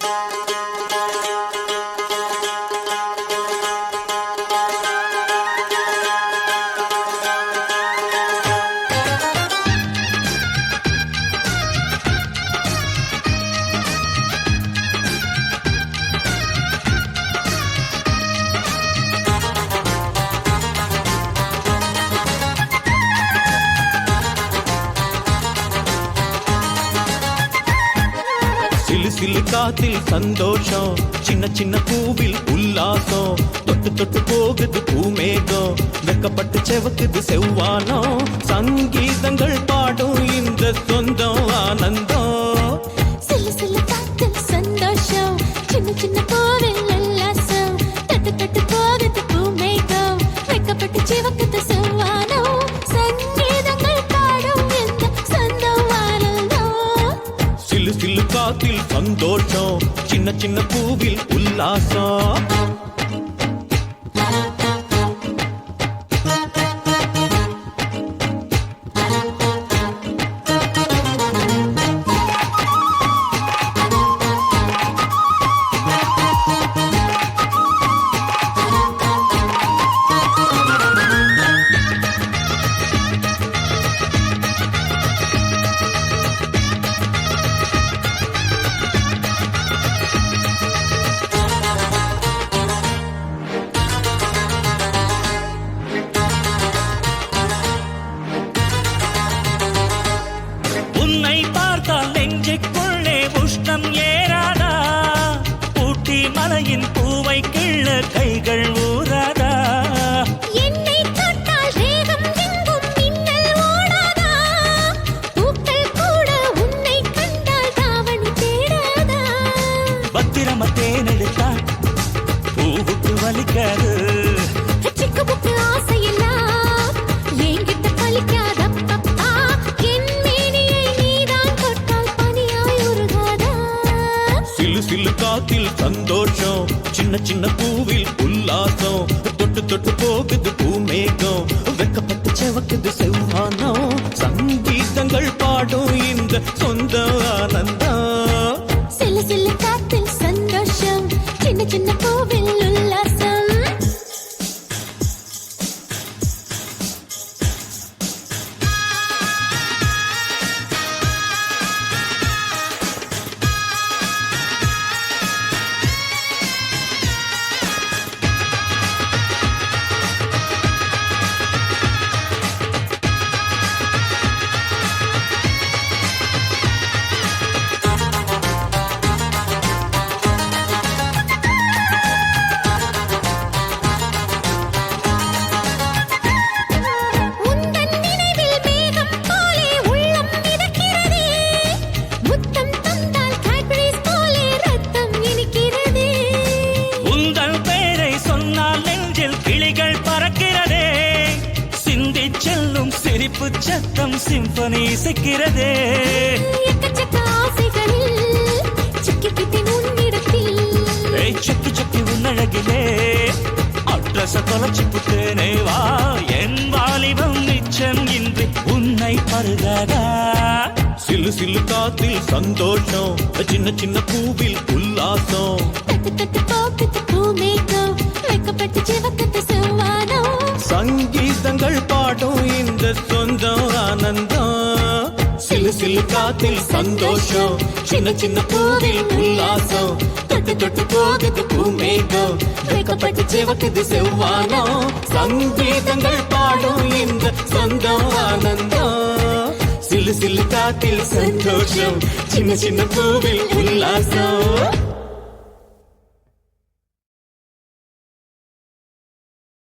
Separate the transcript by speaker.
Speaker 1: சிலு சிலு காத்தில் சந்தோஷம், சின்ன சின்ன பூவில் உல்லாசம், தொட்டு தொட்டு போகுது பூமேகம், வெக்கப்பட்டு செவக்குது செவ்வானம், சங்கீதங்கள் பாடும் இந்த சொந்தம் ஆனந்தம்.
Speaker 2: சிலு சிலு காத்தில் சந்தோஷம், சின்ன சின்ன பூவில் உல்லாசம், தொட்டு தொட்டு போகுது பூமேகம், வெக்கப்பட்டு செவக்குது செவ்வானம், சங்கீதங்கள் பாடும் இந்த சொந்தம் ஆனந்தம்.
Speaker 1: சிலு சிலு காத்தில் சந்தோஷம், சின்ன சின்ன பூவில் உல்லாசம்.
Speaker 3: உன்னை பார்த்தால் நெஞ்சுக்குள்ளே உஷ்ணம் ஏறாதா, ஊட்டி மலையின் பூவை கிள்ள கைகள் ஊறாதா,
Speaker 2: என்னை தொட்டால் தேகம் எங்கும் மின்னல் ஓடாதா, பூக்கள் கூட உன்னை கண்டால் தாவணி தேடாதா,
Speaker 3: பத்திரமா தேனெடுத்தா பூவுக்கு வலிக்காது,
Speaker 2: சிக்கு புக்கு ஆசையெல்லாம் என்கிட்ட பலிக்காதப்பா, என் மேனியை நீதான் தொட்டால் பனியாய் உருகாதா.
Speaker 1: சிலு சிலு காத்தில் சந்தோஷம், சின்ன சின்ன பூவில் உல்லாசம், தொட்டு தொட்டு போகுது பூமேகம், வெக்கப்பட்டு செவக்குது செவ்வானம், சங்கீதங்கள் பாடும் இந்த சொந்த ஆனந்தம்.
Speaker 2: சிலு சிலு காத்தில் சந்தோஷம், சின்ன சின்ன பூவில் உல்லாசம். உந்தன் நினைவில் மேகம் போலே உள்ளம் மிதக்கிறதே, முத்தம் தந்தால் காட்பிரிஸ் போலே ரத்தம் இனிக்கிறதே,
Speaker 3: உந்தன் பெயரை சொன்னால் நெஞ்சில் கிளிகள் பறக்கிறதே, சிந்தி செல்லும் சிரிப்பு சத்தம் சிம்பனி இசைக்கிறதே,
Speaker 2: எக்கச்சக்க ஆசைகளில் சிக்கிக்கிட்டேன் உன்னிடத்தில்,
Speaker 3: சுக்கி சுக்கி உன்னழகிலே அட்ரஸ தொலைச்சு புட்டேனே, வா என் வாலிபம் நிச்சம் இன்றி உன்னை பருகாதா.
Speaker 1: சிலு சிலு காத்தில் சந்தோஷம், சின்ன சின்ன பூவில் உல்லாசம்,
Speaker 2: தட்டு தட்டு போக்குது பூமேகம், வெக்கப்பட்டு சிவக்குது செவ்வானம்,
Speaker 1: சங்கீதங்கள் பாடும் இந்த சொந்தம் ஆனந்தம். சிலு சிலு காத்தில் சந்தோஷம், சின்ன சின்ன பூவில் உல்லாசம், தொட்டு தொட்டு போகுது பூமேகம், வெக்கப்பட்டு சிவக்குது செவ்வானம், சங்கீதங்கள் பாடும் இந்த சொந்தம் ஆனந்தம். சிலு சிலு காத்தில் சந்தோஷம், சின்ன சின்ன பூவில் உல்லாசம்.